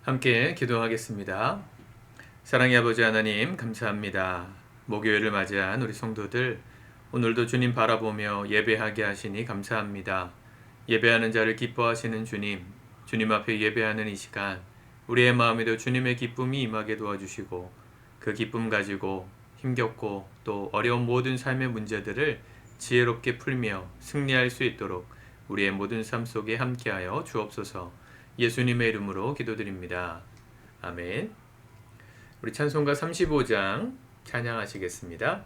함께 기도하겠습니다. 사랑의 아버지 하나님, 감사합니다. 목요일을 맞이한 우리 성도들, 오늘도 주님 바라보며 예배하게 하시니 감사합니다. 예배하는 자를 기뻐하시는 주님, 주님 앞에 예배하는 이 시간, 우리의 마음에도 주님의 기쁨이 임하게 도와주시고, 그 기쁨 가지고 힘겹고 또 어려운 모든 삶의 문제들을 지혜롭게 풀며 승리할 수 있도록 우리의 모든 삶 속에 함께하여 주옵소서. 예수님의 이름으로 기도드립니다. 아멘. 우리 찬송가 35장 찬양하시겠습니다.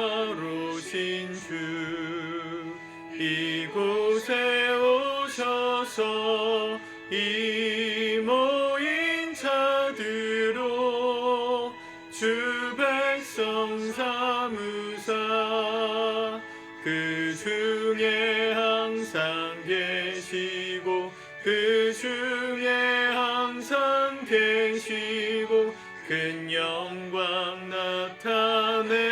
영화로우신 주 이곳에 오셔서 이 모인 자들로 주 백성 삼으사 그 중에 항상 계시고 그 중에 항상 계시고 큰 영광 나타내소서.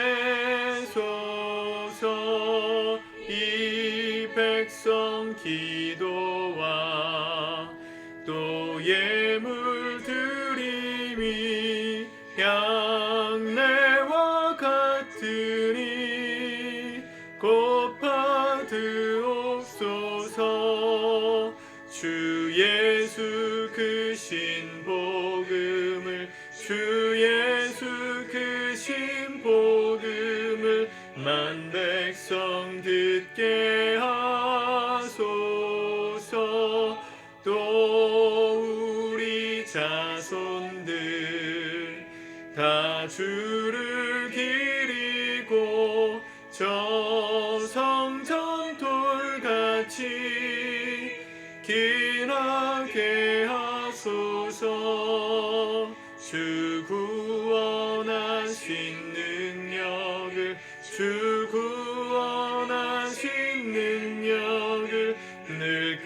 이 백성 기도와 또 예물 드림이 양내와 같으니 곧 받으옵소서. 주 예수 그 신복음을 주 예수 그 신복음을 만 백성 듣게 하소서. 또 우리 자손들 다 주를 기리고 저 성전 돌같이 기나게 하소서. 주 구원하신 능력을 주 구원하신 능력을 늘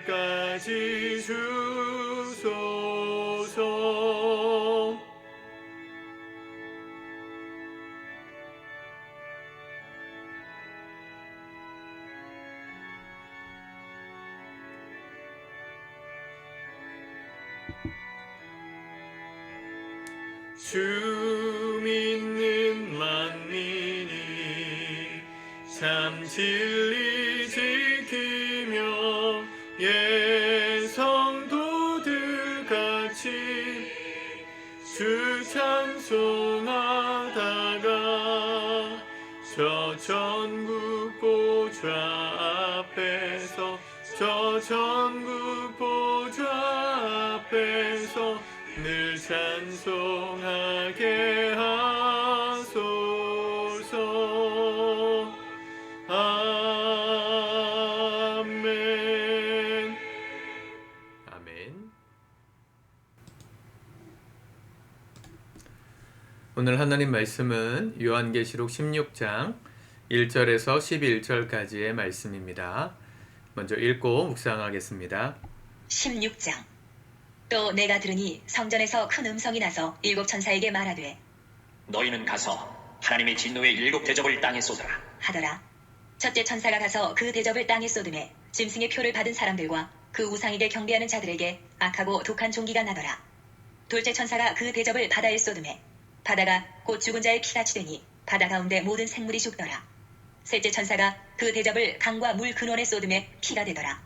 끝날까지 주소서. 주 믿는 만민이 참 진리 지키며 예성도들 같이 주 찬송하다가 저 전국 보좌 앞에서 저 전국 보좌 앞에서 늘 찬송하게 하소서. 아멘. 아멘. 오늘 하나님 말씀은 요한계시록 16장 1절에서 11절까지의 말씀입니다. 먼저 읽고 묵상하겠습니다. 16장. 또 내가 들으니 성전에서 큰 음성이 나서 일곱 천사에게 말하되 너희는 가서 하나님의 진노의 일곱 대접을 땅에 쏟아라 하더라. 첫째 천사가 가서 그 대접을 땅에 쏟음에 짐승의 표를 받은 사람들과 그 우상에게 경배하는 자들에게 악하고 독한 종기가 나더라. 둘째 천사가 그 대접을 바다에 쏟음에 바다가 곧 죽은 자의 피같이 되니 바다 가운데 모든 생물이 죽더라. 셋째 천사가 그 대접을 강과 물 근원에 쏟음에 피가 되더라.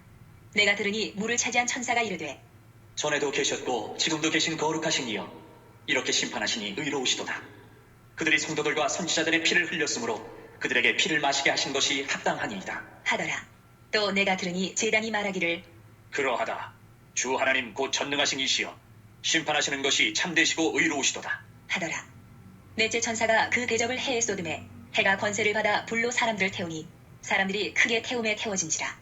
내가 들으니 물을 차지한 천사가 이르되 전에도 계셨고 지금도 계신 거룩하신 이여 이렇게 심판하시니 의로우시도다. 그들이 성도들과 선지자들의 피를 흘렸으므로 그들에게 피를 마시게 하신 것이 합당하니이다 하더라. 또 내가 들으니 제단이 말하기를 그러하다. 주 하나님 곧 전능하신 이시여 심판하시는 것이 참되시고 의로우시도다 하더라. 넷째 천사가 그 대접을 해에 쏟음에 해가 권세를 받아 불로 사람들을 태우니 사람들이 크게 태움에 태워진지라.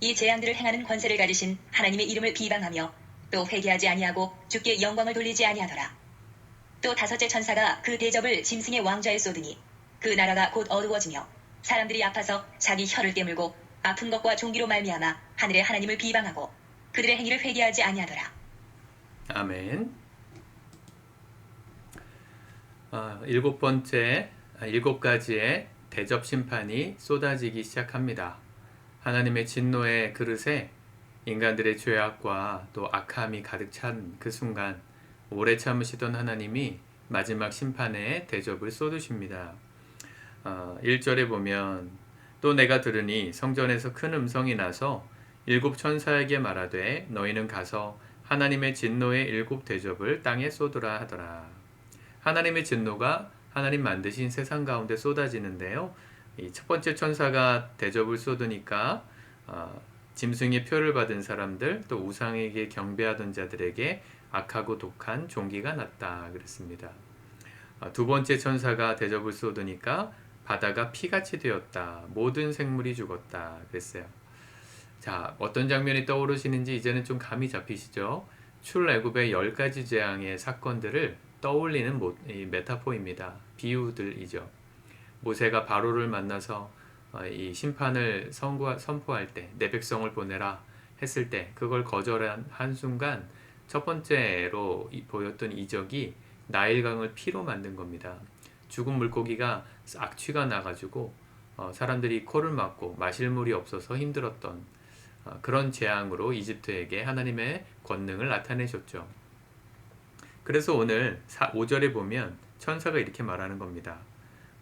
이 재앙들을 행하는 권세를 가지신 하나님의 이름을 비방하며 또 회개하지 아니하고 주께 영광을 돌리지 아니하더라. 또 다섯째 천사가 그 대접을 짐승의 왕좌에 쏟으니 그 나라가 곧 어두워지며 사람들이 아파서 자기 혀를 깨물고 아픈 것과 종기로 말미암아 하늘의 하나님을 비방하고 그들의 행위를 회개하지 아니하더라. 아멘. 일곱 가지의 대접 심판이 쏟아지기 시작합니다. 하나님의 진노의 그릇에 인간들의 죄악과 또 악함이 가득 찬 그 순간 오래 참으시던 하나님이 마지막 심판의 대접을 쏟으십니다. 1절에 보면 또 내가 들으니 성전에서 큰 음성이 나서 일곱 천사에게 말하되 너희는 가서 하나님의 진노의 일곱 대접을 땅에 쏟으라 하더라. 하나님의 진노가 하나님 만드신 세상 가운데 쏟아지는데요. 이 첫 번째 천사가 대접을 쏟으니까 짐승의 표를 받은 사람들 또 우상에게 경배하던 자들에게 악하고 독한 종기가 났다 그랬습니다. 두 번째 천사가 대접을 쏟으니까 바다가 피같이 되었다. 모든 생물이 죽었다 그랬어요. 자, 어떤 장면이 떠오르시는지 이제는 좀 감이 잡히시죠? 출애굽의 10가지 재앙의 사건들을 떠올리는 이 메타포입니다. 비유들이죠. 모세가 바로를 만나서 이 심판을 선포할 때 내 백성을 보내라 했을 때 그걸 거절한 한순간 첫 번째로 보였던 이적이 나일강을 피로 만든 겁니다. 죽은 물고기가 악취가 나가지고 사람들이 코를 막고 마실 물이 없어서 힘들었던 그런 재앙으로 이집트에게 하나님의 권능을 나타내셨죠. 그래서 오늘 5절에 보면 천사가 이렇게 말하는 겁니다.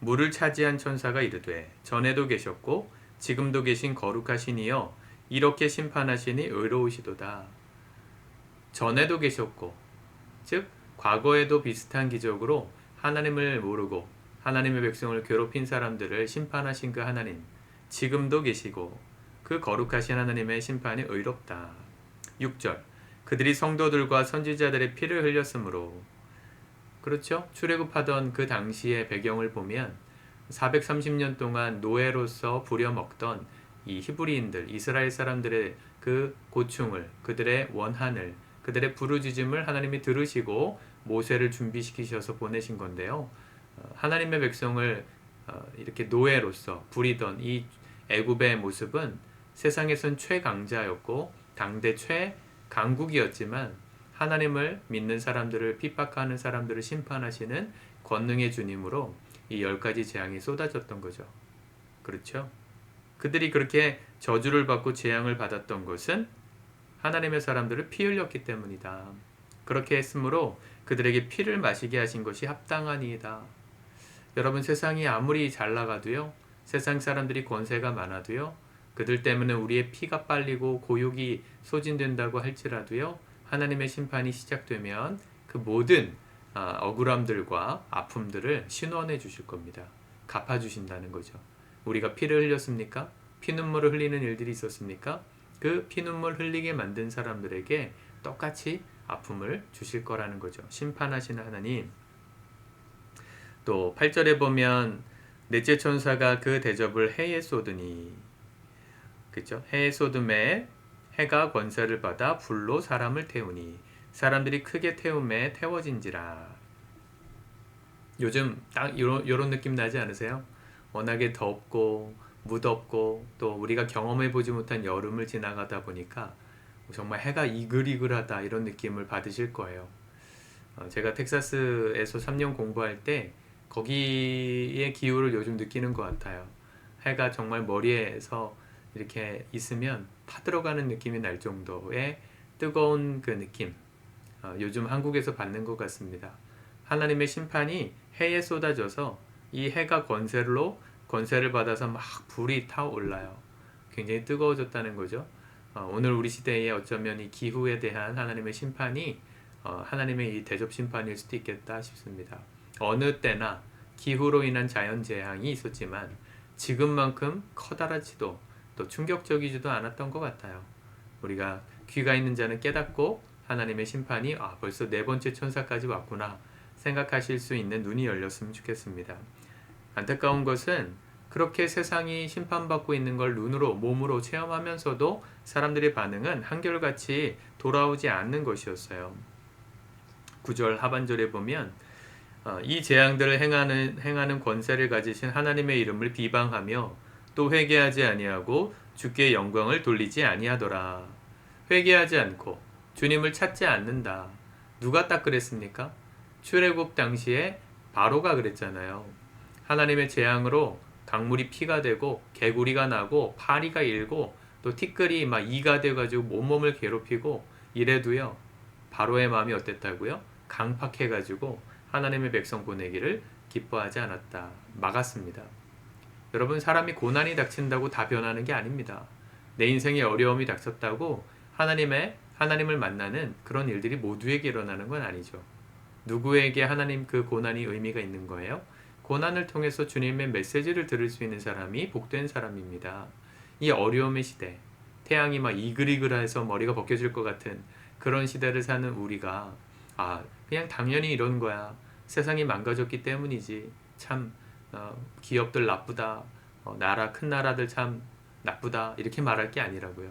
물을 차지한 천사가 이르되 전에도 계셨고 지금도 계신 거룩하신 이여 이렇게 심판하시니 의로우시도다. 전에도 계셨고 즉 과거에도 비슷한 기적으로 하나님을 모르고 하나님의 백성을 괴롭힌 사람들을 심판하신 그 하나님 지금도 계시고 그 거룩하신 하나님의 심판이 의롭다. 6절 그들이 성도들과 선지자들의 피를 흘렸으므로 그렇죠? 출애굽하던 그 당시의 배경을 보면 430년 동안 노예로서 부려먹던 이 히브리인들, 이스라엘 사람들의 그 고충을, 그들의 원한을, 그들의 부르짖음을 하나님이 들으시고 모세를 준비시키셔서 보내신 건데요. 하나님의 백성을 이렇게 노예로서 부리던 이 애굽의 모습은 세상에선 최강자였고 당대 최강국이었지만 하나님을 믿는 사람들을 핍박하는 사람들을 심판하시는 권능의 주님으로 이 10가지 재앙이 쏟아졌던 거죠. 그렇죠? 그들이 그렇게 저주를 받고 재앙을 받았던 것은 하나님의 사람들을 피 흘렸기 때문이다. 그렇게 했으므로 그들에게 피를 마시게 하신 것이 합당하니이다. 여러분 세상이 아무리 잘 나가도요. 세상 사람들이 권세가 많아도요. 그들 때문에 우리의 피가 빨리고 고육이 소진된다고 할지라도요. 하나님의 심판이 시작되면 그 모든 억울함들과 아픔들을 신원해 주실 겁니다. 갚아주신다는 거죠. 우리가 피를 흘렸습니까? 피눈물을 흘리는 일들이 있었습니까? 그 피눈물 흘리게 만든 사람들에게 똑같이 아픔을 주실 거라는 거죠. 심판하시는 하나님. 또 8절에 보면 넷째 천사가 그 대접을 해에 쏟으니 그렇죠? 해에 쏟음에 해가 권세를 받아 불로 사람을 태우니 사람들이 크게 태움에 태워진지라. 요즘 딱 이런 느낌 나지 않으세요? 워낙에 덥고 무덥고 또 우리가 경험해보지 못한 여름을 지나가다 보니까 정말 해가 이글이글하다 이런 느낌을 받으실 거예요. 제가 텍사스에서 3년 공부할 때 거기의 기후를 요즘 느끼는 것 같아요. 해가 정말 머리에서 이렇게 있으면 타들어가는 느낌이 날 정도의 뜨거운 그 느낌 요즘 한국에서 받는 것 같습니다. 하나님의 심판이 해에 쏟아져서 이 해가 권세를 받아서 막 불이 타올라요. 굉장히 뜨거워졌다는 거죠. 오늘 우리 시대에 어쩌면 이 기후에 대한 하나님의 심판이 하나님의 이 대접 심판일 수도 있겠다 싶습니다. 어느 때나 기후로 인한 자연재앙이 있었지만 지금만큼 커다랗지도 또 충격적이지도 않았던 것 같아요. 우리가 귀가 있는 자는 깨닫고 하나님의 심판이 벌써 네 번째 천사까지 왔구나 생각하실 수 있는 눈이 열렸으면 좋겠습니다. 안타까운 것은 그렇게 세상이 심판받고 있는 걸 눈으로 몸으로 체험하면서도 사람들의 반응은 한결같이 돌아오지 않는 것이었어요. 9절 하반절에 보면 이 재앙들을 행하는 권세를 가지신 하나님의 이름을 비방하며 또 회개하지 아니하고 주께 영광을 돌리지 아니하더라. 회개하지 않고 주님을 찾지 않는다. 누가 딱 그랬습니까? 출애굽 당시에 바로가 그랬잖아요. 하나님의 재앙으로 강물이 피가 되고 개구리가 나고 파리가 일고 또 티끌이 막 이가 돼가지고 온몸을 괴롭히고 이래도요. 바로의 마음이 어땠다고요? 강팍해가지고 하나님의 백성 보내기를 기뻐하지 않았다. 막았습니다. 여러분, 사람이 고난이 닥친다고 다 변하는 게 아닙니다. 내 인생에 어려움이 닥쳤다고 하나님을 만나는 그런 일들이 모두에게 일어나는 건 아니죠. 누구에게 하나님 그 고난이 의미가 있는 거예요? 고난을 통해서 주님의 메시지를 들을 수 있는 사람이 복된 사람입니다. 이 어려움의 시대, 태양이 막 이글이글해서 머리가 벗겨질 것 같은 그런 시대를 사는 우리가 그냥 당연히 이런 거야. 세상이 망가졌기 때문이지. 참 기업들 나쁘다. 큰 나라들 참 나쁘다. 이렇게 말할 게 아니라고요.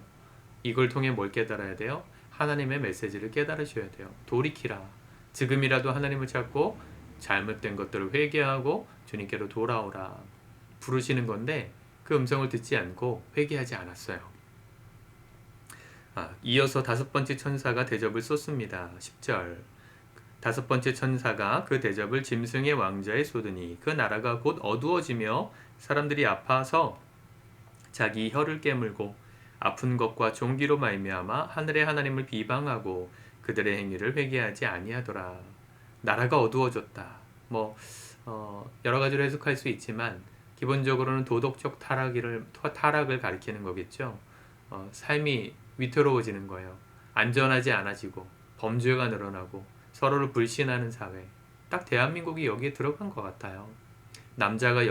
이걸 통해 뭘 깨달아야 돼요? 하나님의 메시지를 깨달으셔야 돼요. 돌이키라. 지금이라도 하나님을 찾고 잘못된 것들을 회개하고 주님께로 돌아오라. 부르시는 건데 그 음성을 듣지 않고 회개하지 않았어요. 이어서 5번째 천사가 대접을 쏟습니다. 10절. 5번째 천사가 그 대접을 짐승의 왕자에 쏟으니 그 나라가 곧 어두워지며 사람들이 아파서 자기 혀를 깨물고 아픈 것과 종기로 말미암아 하늘의 하나님을 비방하고 그들의 행위를 회개하지 아니하더라. 나라가 어두워졌다. 여러 가지로 해석할 수 있지만 기본적으로는 도덕적 타락을 가리키는 거겠죠. 삶이 위태로워지는 거예요. 안전하지 않아지고 범죄가 늘어나고 서로를 불신하는 사회. 딱 대한민국이 여기에 들어간 것 같아요. 남자가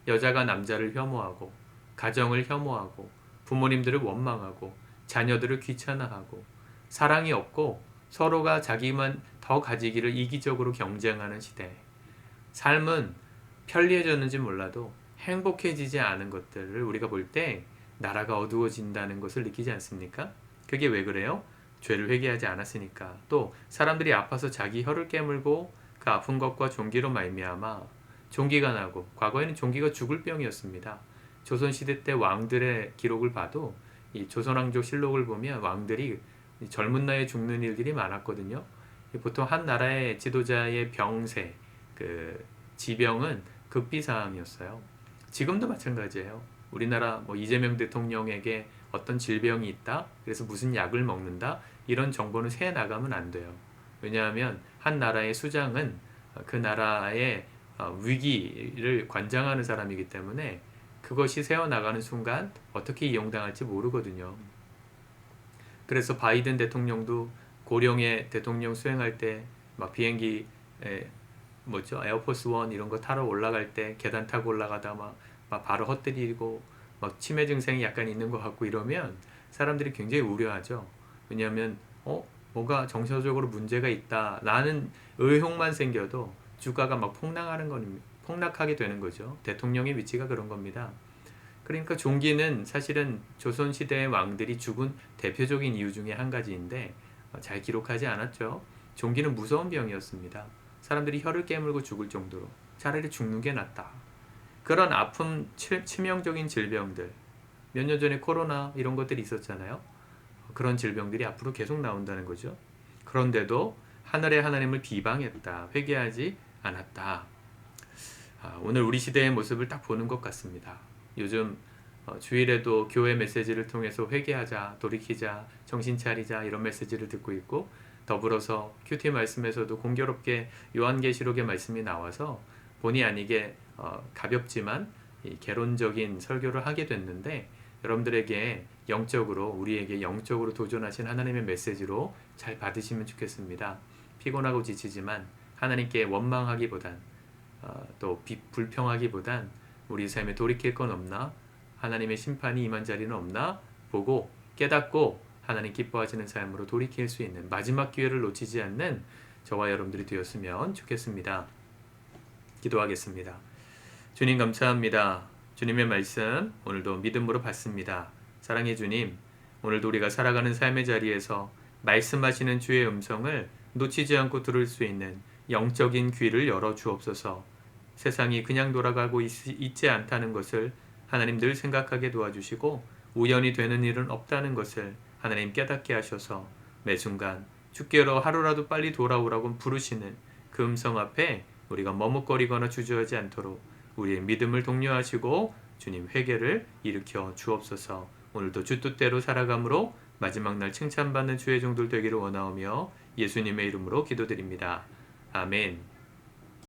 여자가 남자를 혐오하고 가정을 혐오하고 부모님들을 원망하고 자녀들을 귀찮아하고 사랑이 없고 서로가 자기만 더 가지기를 이기적으로 경쟁하는 시대. 삶은 편리해졌는지 몰라도 행복해지지 않은 것들을 우리가 볼 때 나라가 어두워진다는 것을 느끼지 않습니까? 그게 왜 그래요? 죄를 회개하지 않았으니까. 또 사람들이 아파서 자기 혀를 깨물고 그 아픈 것과 종기로 말미암아 종기가 나고, 과거에는 종기가 죽을 병이었습니다. 조선시대 때 왕들의 기록을 봐도 이 조선왕조 실록을 보면 왕들이 젊은 나이에 죽는 일들이 많았거든요. 보통 한 나라의 지도자의 병세, 그 지병은 급비사항이었어요. 지금도 마찬가지예요. 우리나라 이재명 대통령에게 어떤 질병이 있다, 그래서 무슨 약을 먹는다, 이런 정보는 새 나가면 안 돼요. 왜냐하면 한 나라의 수장은 그 나라의 위기를 관장하는 사람이기 때문에 그것이 새어나가는 순간 어떻게 이용당할지 모르거든요. 그래서 바이든 대통령도 고령의 대통령 수행할 때 막 비행기 에어포스 원 이런 거 타러 올라갈 때 계단 타고 올라가다 막 바로 헛들이고 막 치매 증상이 약간 있는 것 같고 이러면 사람들이 굉장히 우려하죠. 왜냐하면 뭔가 정서적으로 문제가 있다, 라는 의혹만 생겨도 주가가 막 폭락하게 되는 거죠. 대통령의 위치가 그런 겁니다. 그러니까 종기는 사실은 조선시대의 왕들이 죽은 대표적인 이유 중에 한 가지인데 잘 기록하지 않았죠. 종기는 무서운 병이었습니다. 사람들이 혀를 깨물고 죽을 정도로 차라리 죽는 게 낫다. 그런 아픔, 치명적인 질병들, 몇 년 전에 코로나 이런 것들이 있었잖아요. 그런 질병들이 앞으로 계속 나온다는 거죠. 그런데도 하늘의 하나님을 비방했다. 회개하지 않았다. 오늘 우리 시대의 모습을 딱 보는 것 같습니다. 요즘 주일에도 교회 메시지를 통해서 회개하자, 돌이키자, 정신 차리자 이런 메시지를 듣고 있고, 더불어서 큐티 말씀에서도 공교롭게 요한계시록의 말씀이 나와서 본의 아니게 가볍지만 개론적인 설교를 하게 됐는데, 여러분들에게 우리에게 영적으로 도전하신 하나님의 메시지로 잘 받으시면 좋겠습니다. 피곤하고 지치지만 하나님께 원망하기보단 또 불평하기보단 우리 삶에 돌이킬 건 없나? 하나님의 심판이 임한 자리는 없나? 보고 깨닫고 하나님 기뻐하시는 삶으로 돌이킬 수 있는 마지막 기회를 놓치지 않는 저와 여러분들이 되었으면 좋겠습니다. 기도하겠습니다. 주님 감사합니다. 주님의 말씀 오늘도 믿음으로 받습니다. 사랑의 주님, 오늘도 우리가 살아가는 삶의 자리에서 말씀하시는 주의 음성을 놓치지 않고 들을 수 있는 영적인 귀를 열어 주옵소서. 세상이 그냥 돌아가고 있지 않다는 것을 하나님 늘 생각하게 도와주시고, 우연히 되는 일은 없다는 것을 하나님 깨닫게 하셔서 매 순간 주께로 하루라도 빨리 돌아오라고 부르시는 그 음성 앞에 우리가 머뭇거리거나 주저하지 않도록 우리의 믿음을 독려하시고 주님 회개를 일으켜 주옵소서. 오늘도 주 뜻대로 살아감으로 마지막 날 칭찬받는 주의 종들 되기를 원하오며 예수님의 이름으로 기도드립니다. 아멘.